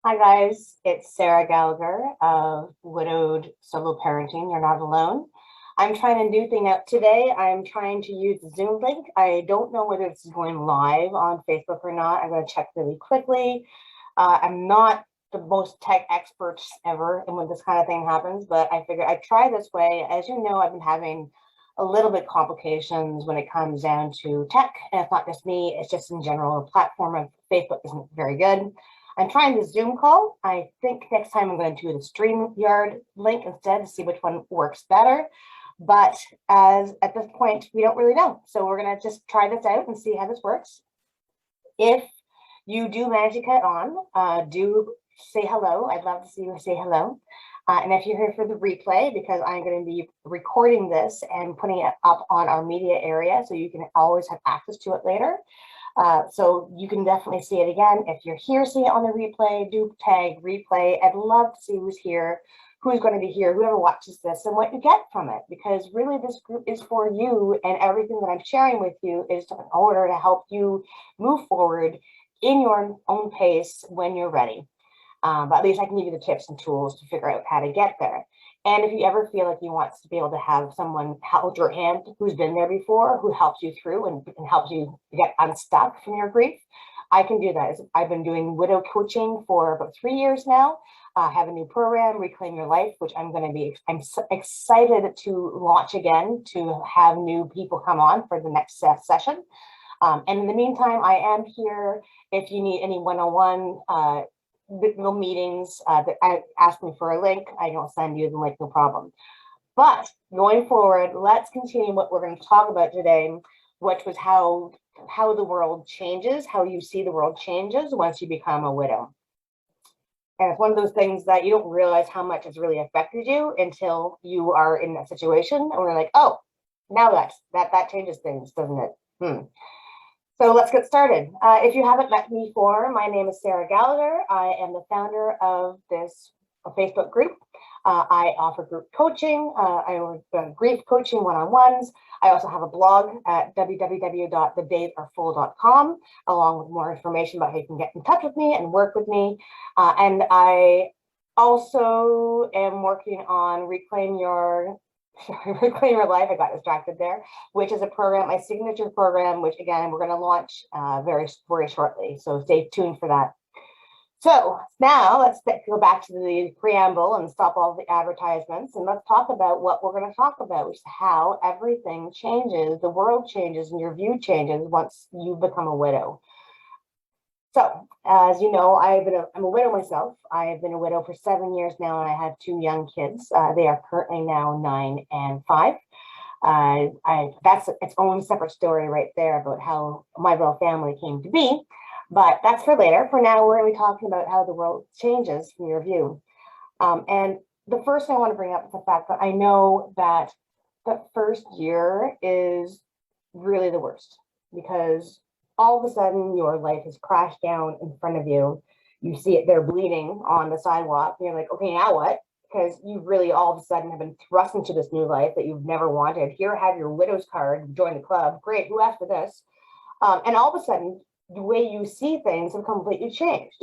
Hi guys, it's Sarah Gallagher of Widowed Solo Parenting. You're not alone. I'm trying a new thing out today. I'm trying to use the Zoom link. I don't know whether this is going live on Facebook or not. I'm going to check really quickly. I'm not the most tech experts ever and when this kind of thing happens, but I figured I'd try this way. As you know, I've been having a little bit complications when it comes down to tech, and it's not just me, it's just in general. The platform of Facebook isn't very good. I'm trying the Zoom call. I think next time I'm going to do the StreamYard link instead to see which one works better. But as at this point, we don't really know. So we're going to just try this out and see how this works. If you do manage to get on, do say hello. I'd love to see you say hello. And if you're here for the replay, because I'm going to be recording this and putting it up on our media area, so you can always have access to it later. So you can definitely see it again. If you're here, see it on the replay, do tag replay. I'd love to see who's here, who's going to be here, whoever watches this, and what you get from it. Because really this group is for you, and everything that I'm sharing with you is in order to help you move forward in your own pace when you're ready. But at least I can give you the tips and tools to figure out how to get there. And if you ever feel like you want to be able to have someone hold your hand who's been there before, who helps you through and helps you get unstuck from your grief, I can do that. I've been doing widow coaching for about 3 years now. I have a new program, Reclaim Your Life, which I'm excited to launch again, to have new people come on for the next session. And in the meantime, I am here if you need any one-on-one little meetings that ask me for a link. I don't send you the link, no problem. But going forward, let's continue what we're going to talk about today, which was how the world changes, how you see the world changes once you become a widow. And it's one of those things that you don't realize how much it's really affected you until you are in that situation and we're like, oh, now that changes things, doesn't it? So let's get started. If you haven't met me before, my name is Sarah Gallagher. I am the founder of this Facebook group. I offer group coaching. I offer grief coaching one-on-ones. I also have a blog at www.thedaysarefull.com, along with more information about how you can get in touch with me and work with me. And I also am working on Reclaim Your Life. I got distracted there, which is a program, my signature program, which again, we're going to launch very, very shortly. So stay tuned for that. So now let's go back to the preamble and stop all the advertisements. And let's talk about what we're going to talk about, which is how everything changes, the world changes, and your view changes once you become a widow. So, as you know, I'm a widow myself. I have been a widow for 7 years now, and I have 2 young kids. They are currently now 9 and 5. That's its own separate story right there about how my little family came to be. But that's for later. For now, we're going to be talking about how the world changes from your view. And the first thing I want to bring up is the fact that I know that the first year is really the worst, because all of a sudden your life has crashed down in front of you. You see it there bleeding on the sidewalk. And you're like, okay, now what? Because you really all of a sudden have been thrust into this new life that you've never wanted. Here, have your widow's card, join the club. Great, who asked for this? And all of a sudden, the way you see things have completely changed.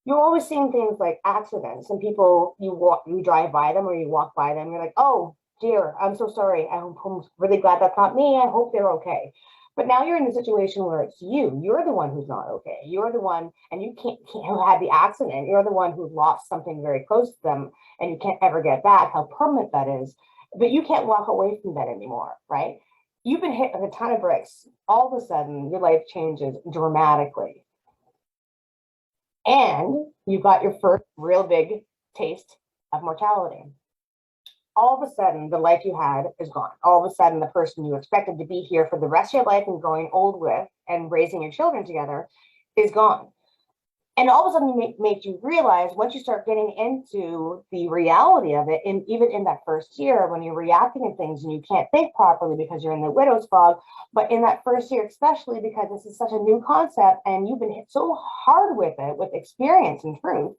You're always seeing things like accidents and people, you drive by them or you walk by them. You're like, oh dear, I'm so sorry. I'm really glad that's not me. I hope they're okay. But now you're in a situation where it's you. You're the one who's not okay. You're the one, and you can't who had the accident. You're the one who lost something very close to them, and you can't ever get back. How permanent that is. But you can't walk away from that anymore, right? You've been hit with a ton of bricks. All of a sudden, your life changes dramatically. And you've got your first real big taste of mortality. All of a sudden, the life you had is gone. All of a sudden, the person you expected to be here for the rest of your life and growing old with and raising your children together is gone. And all of a sudden, it makes you realize, once you start getting into the reality of it, and even in that first year, when you're reacting to things and you can't think properly because you're in the widow's fog, but in that first year, especially because this is such a new concept and you've been hit so hard with it, with experience and truth,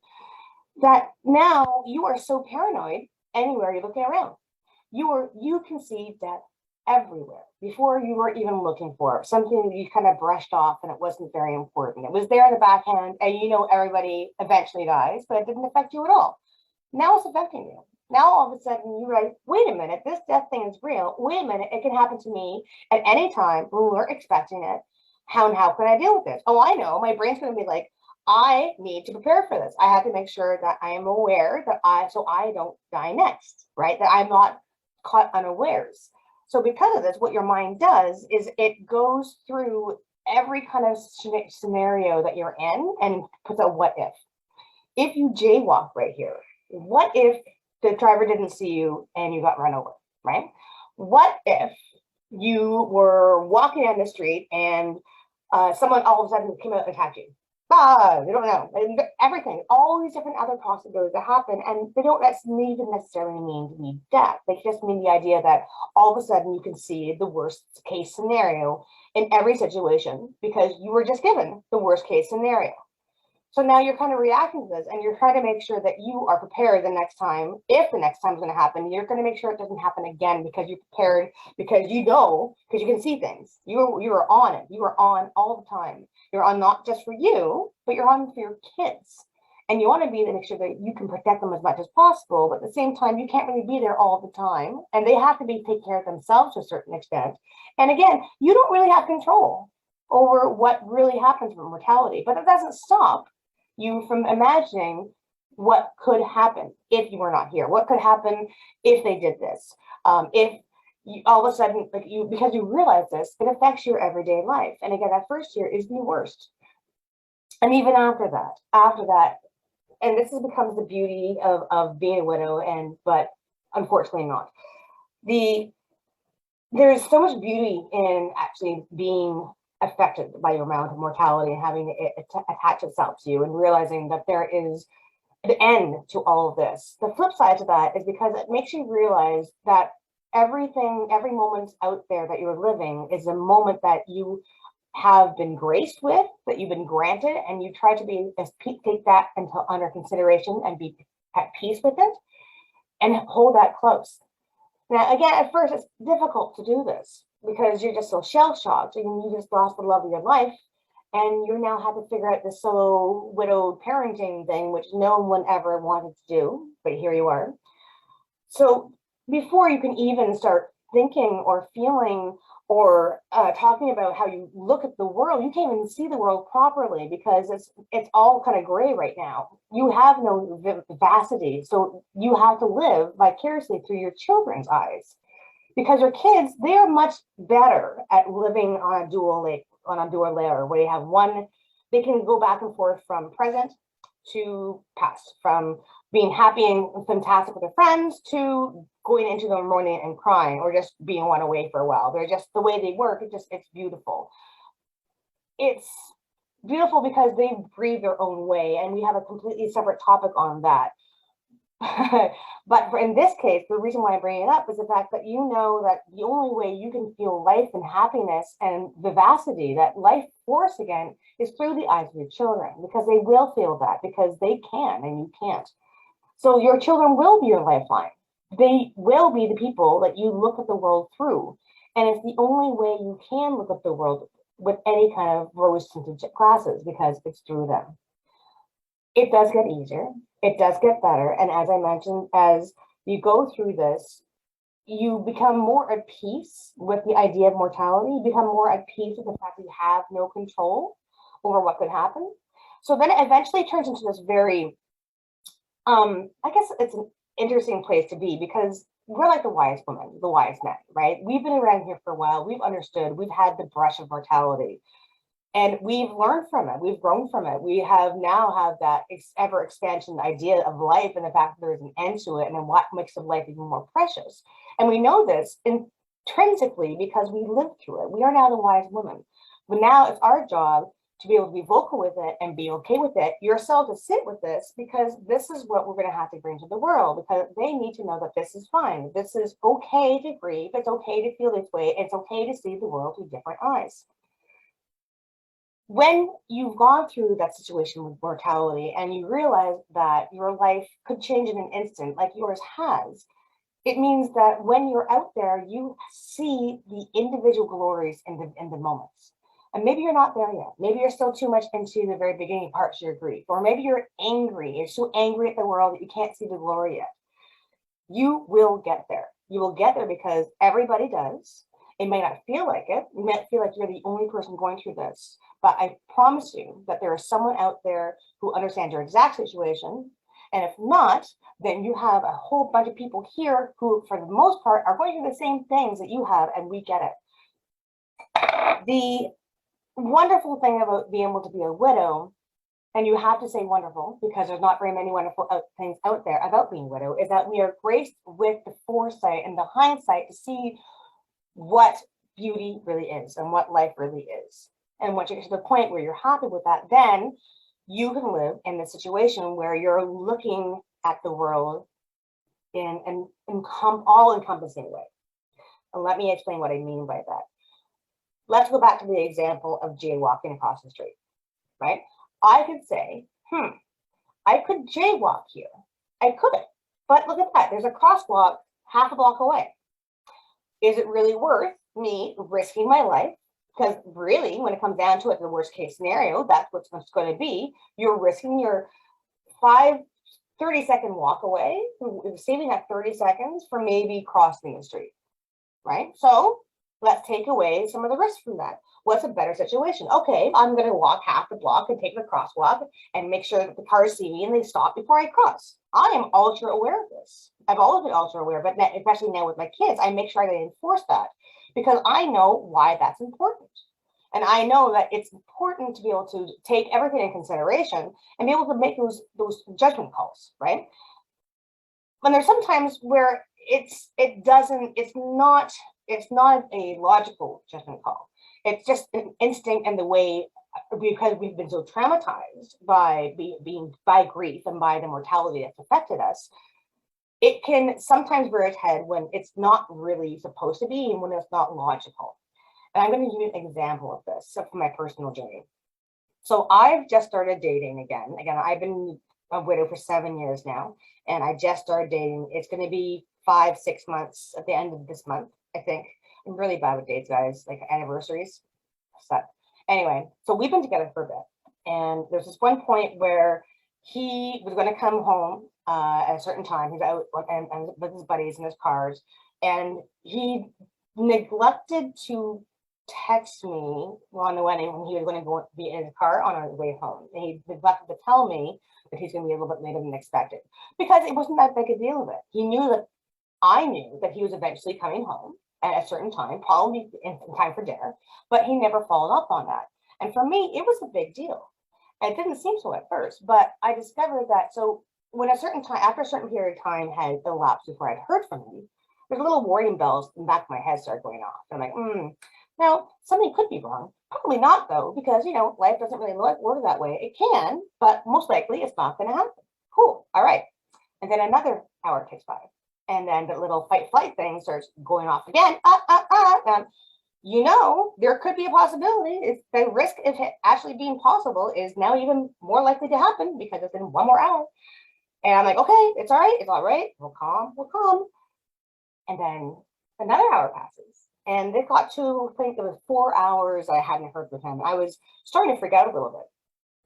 that now you are so paranoid anywhere you're looking around. You can see death everywhere. Before you were even looking for it, something that you kind of brushed off and it wasn't very important. It was there in the backhand, and you know everybody eventually dies, but it didn't affect you at all. Now it's affecting you. Now all of a sudden you're like, wait a minute, this death thing is real. Wait a minute, it can happen to me at any time when we're expecting it. How can I deal with this? Oh, I know. My brain's going to be like, I need to prepare for this. I have to make sure that I am aware that so I don't die next, right? That I'm not caught unawares. So because of this, what your mind does is it goes through every kind of scenario that you're in and puts a what if. If you jaywalk right here, what if the driver didn't see you and you got run over, right? What if you were walking down the street and someone all of a sudden came out and attacked you? You don't know. And everything, all these different other possibilities that happen, and they don't even necessarily mean to be death. They just mean the idea that all of a sudden you can see the worst case scenario in every situation because you were just given the worst case scenario. So now you're kind of reacting to this and you're trying to make sure that you are prepared the next time. If the next time is going to happen, you're going to make sure it doesn't happen again because you're prepared, because you know, because you can see things. You are on it. You are on all the time. You're on not just for you, but you're on for your kids. And you want to be to make sure that you can protect them as much as possible. But at the same time, you can't really be there all the time. And they have to be taking care of themselves to a certain extent. And again, you don't really have control over what really happens with mortality, but it doesn't stop you from imagining what could happen if you were not here. What could happen if they did this? If you, all of a sudden, like because you realize this, it affects your everyday life. And again, that first year is the worst. And even after that, and this becomes the beauty of being a widow, but unfortunately not. There's so much beauty in actually being affected by your amount of mortality and having it attach itself to you and realizing that there is an end to all of this. The flip side to that is because it makes you realize that every moment out there that you're living is a moment that you have been graced with, that you've been granted, and you try to take that until under consideration and be at peace with it and hold that close. Now, again, at first it's difficult to do this because you're just so shell-shocked and you just lost the love of your life and you now have to figure out this solo widowed parenting thing, which no one ever wanted to do, but here you are. So before you can even start thinking or feeling or talking about how you look at the world, you can't even see the world properly because it's all kind of gray right now. You have no vivacity, so you have to live vicariously through your children's eyes. Because your kids, they are much better at living on a dual layer where you have one, they can go back and forth from present to past, from being happy and fantastic with their friends to going into the morning and crying or just being one away for a while. They're just the way they work. It's beautiful. It's beautiful because they breathe their own way, and we have a completely separate topic on that. But in this case, the reason why I bring it up is the fact that you know that the only way you can feel life and happiness and vivacity, that life force again, is through the eyes of your children, because they will feel that, because they can and you can't. So your children will be your lifeline. They will be the people that you look at the world through. And it's the only way you can look at the world with any kind of rose-tinted glasses, because it's through them. It does get easier. It does get better. And as I mentioned, as you go through this, you become more at peace with the idea of mortality. You become more at peace with the fact that you have no control over what could happen. So then it eventually turns into this very, I guess it's an interesting place to be, because we're like the wise women, the wise men, right? We've been around here for a while. We've understood. We've had the brush of mortality. And we've learned from it. We've grown from it. We have that ever expansion idea of life and the fact that there's an end to it and then what makes of life even more precious. And we know this intrinsically because we lived through it. We are now the wise women. But now it's our job to be able to be vocal with it and be okay with it, yourself to sit with this, because this is what we're going to have to bring to the world, because they need to know that this is fine. This is okay to grieve. It's okay to feel this way. It's okay to see the world through different eyes. When you've gone through that situation with mortality and you realize that your life could change in an instant, like yours has, It means that when you're out there, you see the individual glories in the moments. And maybe you're not there yet. Maybe you're still too much into the very beginning parts of your grief. Or maybe you're angry. You're so angry at the world that you can't see the glory yet. You will get there. You will get there because everybody does. It may not feel like it. You might feel like you're the only person going through this. But I promise you that there is someone out there who understands your exact situation. And if not, then you have a whole bunch of people here who, for the most part, are going through the same things that you have, and we get it. The wonderful thing about being able to be a widow, and you have to say wonderful because there's not very many wonderful things out there about being a widow, is that we are graced with the foresight and the hindsight to see what beauty really is and what life really is. And once you get to the point where you're happy with that, then you can live in the situation where you're looking at the world in an all-encompassing way. And let me explain what I mean by that. Let's go back to the example of jaywalking across the street, right? I could say, I could jaywalk here. I couldn't, but look at that. There's a crosswalk half a block away. Is it really worth me risking my life? Because really, when it comes down to it, the worst case scenario, that's what's going to be. You're risking your 30-second walk away, saving that 30 seconds for maybe crossing the street, right? So let's take away some of the risk from that. What's a better situation? Okay, I'm going to walk half the block and take the crosswalk and make sure that the cars see me and they stop before I cross. I am ultra aware of this. I've always been ultra aware, but especially now with my kids, I make sure I enforce that because I know why that's important. And I know that it's important to be able to take everything in consideration and be able to make those judgment calls, right? When there's sometimes where it's not a logical judgment call. It's just an instinct and the way, because we've been so traumatized by by grief and by the mortality that's affected us, it can sometimes rear its head when it's not really supposed to be and when it's not logical. And I'm going to give you an example of this from my personal journey. So I've just started dating again. I've been a widow for 7 years now, and I just started dating. It's going to be 5-6 months at the end of this month, I think. I'm really bad with dates, guys, like anniversaries. So anyway, so we've been together for a bit. And there's this one point where he was going to come home at a certain time. He's out and with his buddies in his cars. And he neglected to text me on the wedding when he was going to go be in his car on our way home. And he neglected to tell me that he's going to be a little bit later than expected because it wasn't that big a deal of it. I knew that he was eventually coming home at a certain time, probably in time for dinner, but he never followed up on that. And for me, it was a big deal. It didn't seem so at first, but I discovered that so when after a certain period of time had elapsed before I'd heard from him, there's little warning bells in the back of my head started going off. And I'm like, now something could be wrong. Probably not though, because life doesn't really work that way. It can, but most likely it's not going to happen. Cool. All right. And then another hour ticks by. And then the little fight-flight thing starts going off again. There could be a possibility. If the risk of it actually being possible is now even more likely to happen because it's in 1 more hour. And I'm like, okay, it's all right. It's all right. We'll calm. And then another hour passes. And it got to, I think it was 4 hours I hadn't heard from him. I was starting to freak out a little bit,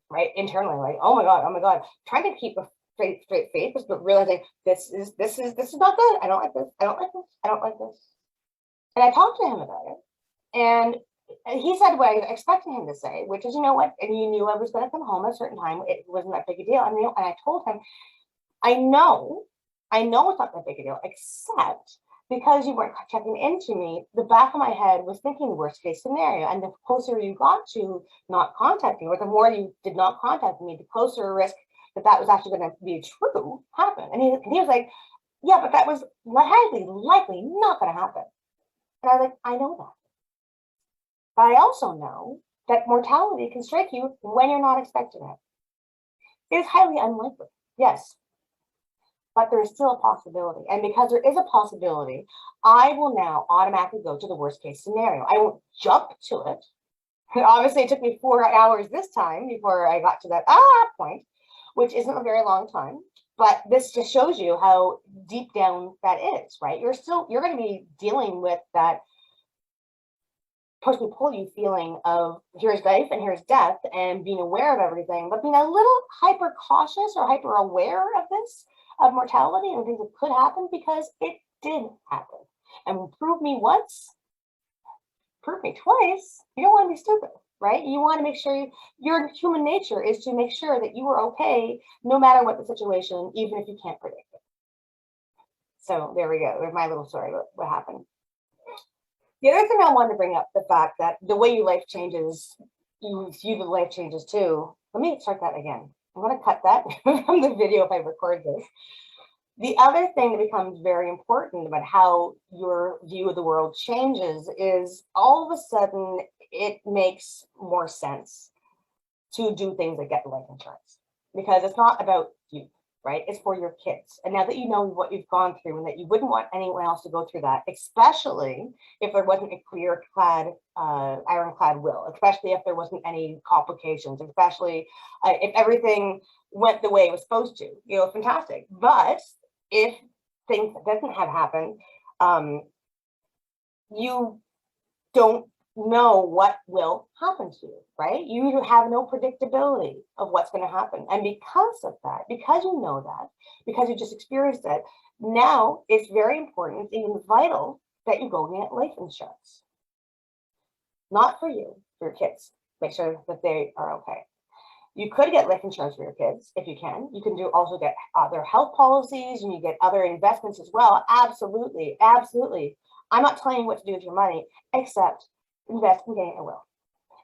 right? Internally, like, oh my God. Trying to keep a straight face, but realizing this is not good. I don't like this. And I talked to him about it. And he said what I expected him to say, which is, you know what? And you knew I was going to come home at a certain time. It wasn't that big a deal. And I told him, I know it's not that big a deal, except because you weren't checking into me, the back of my head was thinking the worst case scenario. And the closer you got to not contacting, or the more you did not contact me, the closer risk that was actually going to be true happened. And he was like, yeah, but that was likely not going to happen. And I was like, I know that. But I also know that mortality can strike you when you're not expecting it. It is highly unlikely, yes. But there is still a possibility. And because there is a possibility, I will now automatically go to the worst case scenario. I won't jump to it. Obviously, it took me 4 hours this time before I got to that point, which isn't a very long time. But this just shows you how deep down that is, right? You're going to be dealing with that push me pull you feeling of here's life and here's death and being aware of everything, but being a little hyper cautious or hyper aware of this, of mortality and things that could happen, because it did happen. And prove me once, prove me twice. You don't want to be stupid, right? You want to make sure your human nature is to make sure that you are okay no matter what the situation, even if you can't predict it. So there we go. There's my little story about what happened. The other thing I wanted to bring up, the fact that the way your life changes, you view the life changes too. Let me start that again. I'm going to cut that from the video if I record this. The other thing that becomes very important about how your view of the world changes is all of a sudden it makes more sense to do things like get life insurance, because it's not about you, right? It's for your kids. And now that you know what you've gone through and that you wouldn't want anyone else to go through that, especially if there wasn't a clear-clad, ironclad will, especially if there wasn't any complications, especially if everything went the way it was supposed to, fantastic. But if things doesn't have happened, you don't know what will happen to you, right? You have no predictability of what's going to happen. And because of that, because you know that, because you just experienced it, now it's very important, it's even vital that you go get life insurance. Not for you, for your kids. Make sure that they are okay. You could get life insurance for your kids if you can. You can also get other health policies, and you get other investments as well. Absolutely, absolutely. I'm not telling you what to do with your money, except invest in getting a will,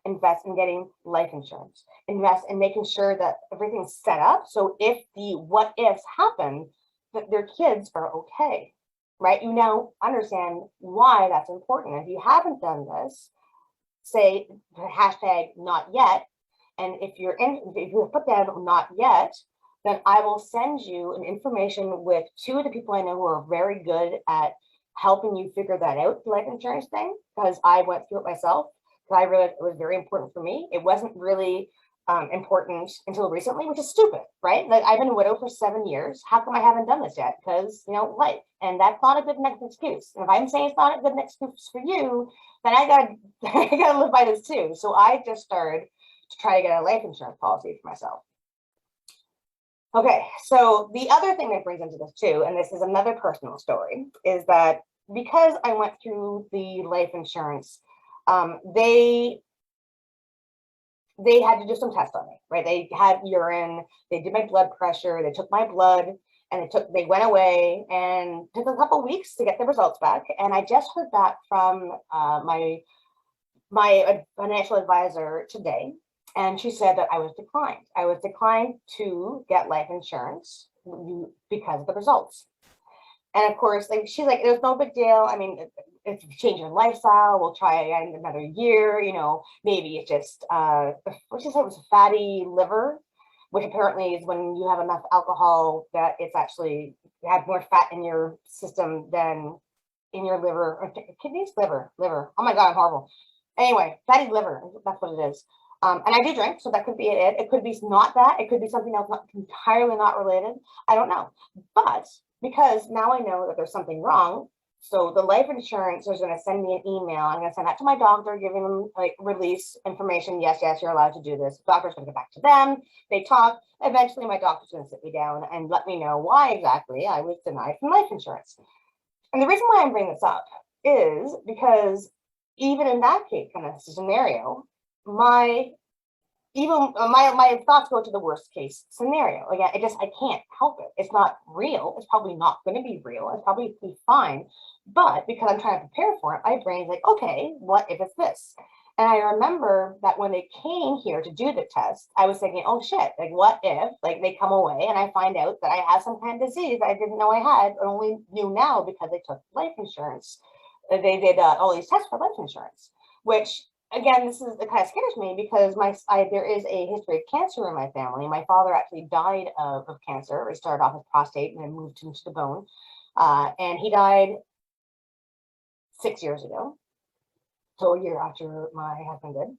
invest in getting life insurance, invest in making sure that everything's set up so if the what ifs happen, that their kids are okay, right? You now understand why that's important. If you haven't done this, say hashtag not yet. And if you put down not yet, then I will send you an information with two of the people I know who are very good at helping you figure that out, the life insurance thing, because I went through it myself. Because I realized it was very important for me. It wasn't really important until recently, which is stupid, right? Like, I've been a widow for 7 years. How come I haven't done this yet? Because, life. And that's not a good next excuse. And if I'm saying it's not a good next excuse for you, then I gotta live by this too. So I just started to try to get a life insurance policy for myself. Okay, so the other thing that brings into this too, and this is another personal story, is that because I went through the life insurance, they had to do some tests on me, right? They had urine, they did my blood pressure, they took my blood, and they went away and took a couple weeks to get the results back. And I just heard back from my financial advisor today, and she said that I was declined. I was declined to get life insurance because of the results. And of course, like, she's like, there's no big deal. I mean, it's changing lifestyle. We'll try again another year. Maybe it's just what she said was fatty liver, which apparently is when you have enough alcohol that it's actually have more fat in your system than in your liver, or kidneys, liver. Oh my God, I'm horrible. Anyway, fatty liver, that's what it is. And I do drink, so that could be it. It could be not that. It could be something else, entirely not related. I don't know. But because now I know that there's something wrong, so the life insurance is going to send me an email. I'm going to send that to my doctor, giving them release information. Yes, you're allowed to do this. The doctor's going to get back to them. They talk. Eventually, my doctor's going to sit me down and let me know why exactly I was denied from life insurance. And the reason why I'm bringing this up is because even in that case, kind of scenario, my thoughts go to the worst case scenario. Again, I can't help it. It's not real. It's probably not going to be real. It's probably be fine. But because I'm trying to prepare for it, my brain's like, okay, what if it's this? And I remember that when they came here to do the test, I was thinking, oh shit, like, what if they come away and I find out that I have some kind of disease I didn't know I had, or only knew now because they took life insurance. They did all these tests for life insurance, which, again, this is, it kind of scares me because there is a history of cancer in my family. My father actually died of cancer. It started off with prostate and then moved into the bone. And he died 6 years ago, so a year after my husband did.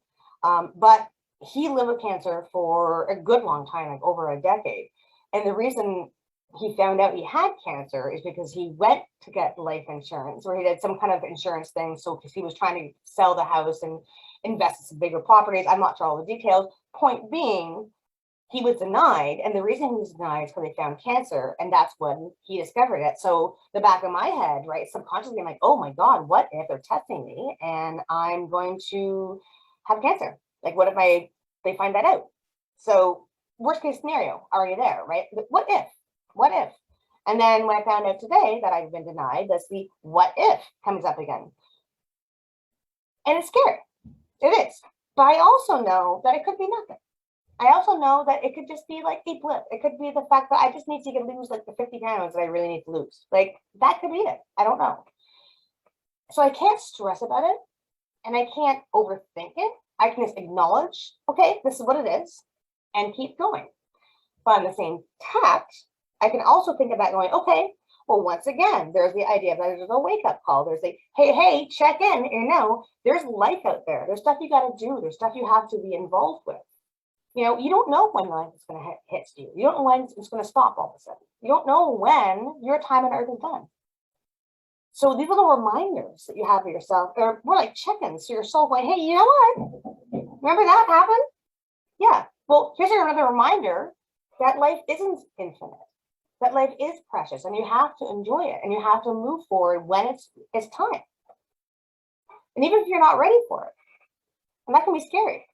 But he lived with cancer for a good long time, like over a decade. And the reason he found out he had cancer is because he went to get life insurance, or he did some kind of insurance thing. So because he was trying to sell the house and invest in some bigger properties. I'm not sure all the details. Point being, he was denied, and the reason he was denied is because they found cancer, and that's when he discovered it. So the back of my head, right, subconsciously, I'm like, oh my God, what if they're testing me and I'm going to have cancer? Like, what if they find that out? So worst case scenario, already there, right? But what if? What if? And then when I found out today that I've been denied, that's the what if comes up again. And it's scary. It is. But I also know that it could be nothing. I also know that it could just be like a blip. It could be the fact that I just need to lose like the 50 pounds that I really need to lose. Like that could be it. I don't know. So I can't stress about it and I can't overthink it. I can just acknowledge, okay, this is what it is, and keep going. But on the same tact, I can also think about going, okay, well, once again, there's the idea that there's a wake-up call. There's a, hey, check in. You know, there's life out there. There's stuff you got to do. There's stuff you have to be involved with. You know, you don't know when life is going to hit you. You don't know when it's going to stop all of a sudden. You don't know when your time on earth is done. So these little reminders that you have of yourself, or more like check-ins to yourself, like, hey, you know what? Remember that happened? Yeah. Well, here's another reminder that life isn't infinite, that life is precious, and you have to enjoy it, and you have to move forward when it's time. And even if you're not ready for it, and that can be scary.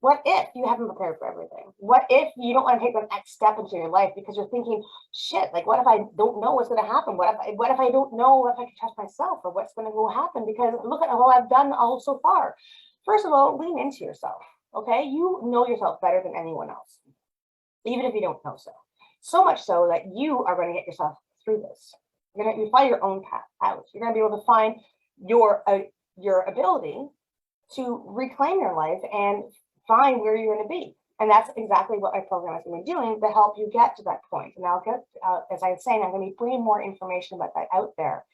What if you haven't prepared for everything? What if you don't want to take the next step into your life because you're thinking, shit, like what if I don't know what's going to happen? What if I don't know if I can trust myself, or what's going to go happen? Because look at what I've done all so far. First of all, lean into yourself. Okay, you know yourself better than anyone else, even if you don't know so. So much so that you are going to get yourself through this. You're going to find your own path out. You're going to be able to find your ability to reclaim your life and find where you're going to be. And that's exactly what my program has been doing to help you get to that point. And I'll get, as I was saying, I'm going to be bringing more information about that out there.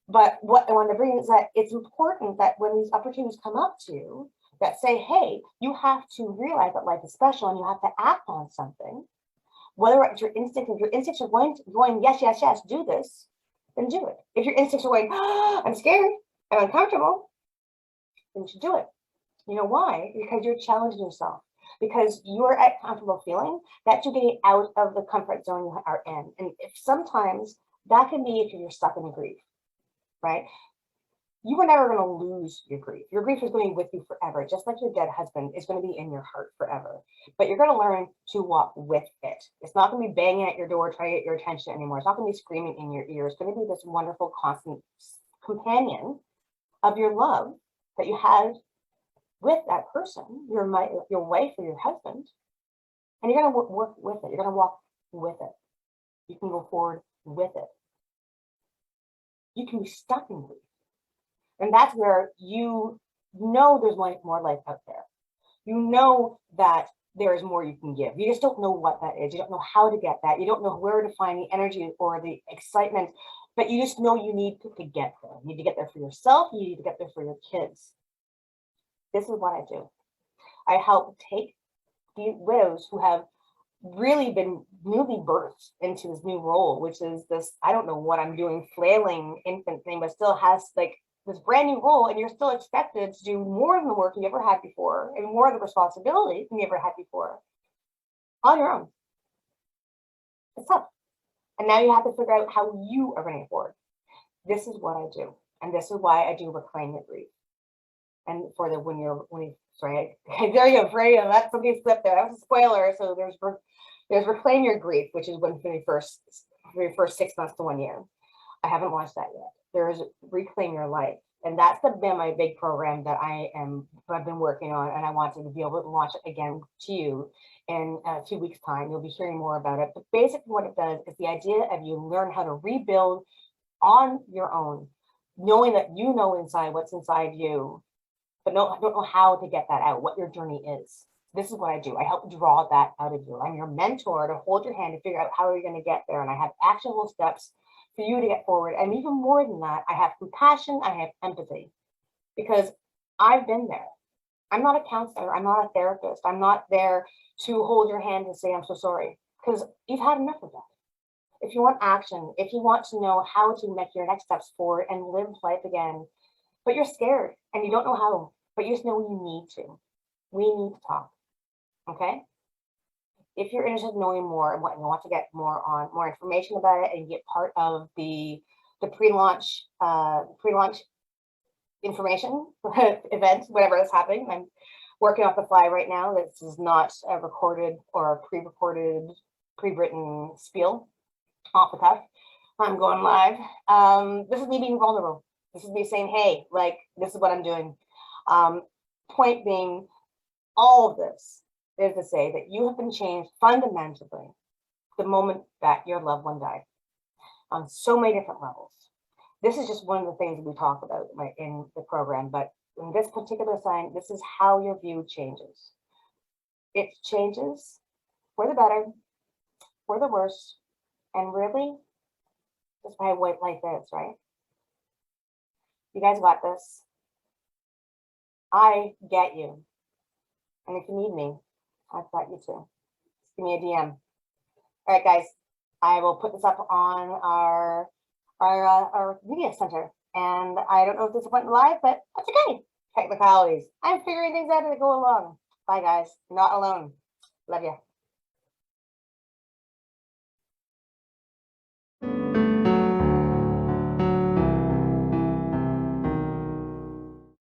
But what I want to bring is that it's important that when these opportunities come up to you that say, hey, you have to realize that life is special and you have to act on something, whether it's your instincts, if your instincts are going, yes, do this, then do it. If your instincts are going, oh, I'm scared, I'm uncomfortable, then you should do it. You know why? Because you're challenging yourself. Because you're at comfortable feeling that you're getting out of the comfort zone you are in. And if sometimes that can be if you're stuck in grief, right? You were never going to lose your grief. Your grief is going to be with you forever, just like your dead husband is going to be in your heart forever. But you're going to learn to walk with it. It's not going to be banging at your door trying to get your attention anymore. It's not going to be screaming in your ear. It's going to be this wonderful, constant companion of your love that you had with that person, your wife or your husband, and you're going to work with it. You're going to walk with it. You can go forward with it. You can be stuck in grief. And that's where you know there's more life out there. You know that there is more you can give. You just don't know what that is. You don't know how to get that. You don't know where to find the energy or the excitement, but you just know you need to get there. You need to get there for yourself. You need to get there for your kids. This is what I do. I help take the widows who have really been newly birthed into this new role, which is this, I don't know what I'm doing, flailing infant thing, but still has like this brand new role, and you're still expected to do more than the work you ever had before and more of the responsibility than you ever had before on your own. It's tough. And now you have to figure out how you are going to get forward. This is what I do. And this is why I do Reclaim Your Grief. And for the sorry, there you go, that's something slipped there. That was a spoiler. So there's Reclaim Your Grief, which is when for your first 6 months to 1 year. I haven't launched that yet. There's Reclaim Your Life. And that's been my big program that I've been working on, and I want to be able to launch it again to you in 2 weeks' time. You'll be hearing more about it. But basically what it does is the idea of you learn how to rebuild on your own, knowing that you know inside what's inside you, but don't know how to get that out, what your journey is. This is what I do. I help draw that out of you. I'm your mentor to hold your hand to figure out how you're going to get there. And I have actionable steps for you to get forward. And even more than that, I have compassion, I have empathy, because I've been there. I'm not a counselor. I'm not a therapist. I'm not there to hold your hand and say, I'm so sorry. because you've had enough of that. If you want action, if you want to know how to make your next steps forward and live life again, but you're scared and you don't know how, but you just know you need to, we need to talk. Okay? If you're interested in knowing more and want to get more information about it and get part of the pre-launch information event, whatever is happening, I'm working off the fly right now. This is not a recorded or pre-recorded, pre-written spiel off the cuff. I'm going live. This is me being vulnerable. This is me saying, hey, like, this is what I'm doing. Point being, all of this is to say that you have been changed fundamentally the moment that your loved one died on so many different levels. This is just one of the things that we talk about in the program, but in this particular sign, this is how your view changes. It changes for the better, for the worse, and really just by what life is, right? You guys got this. I get you. And if you need me, I've got you too. Just give me a DM. All right, guys. I will put this up on our media center. And I don't know if this went live, but that's okay. Technicalities. I'm figuring things out as I go along. Bye, guys. You're not alone. Love you.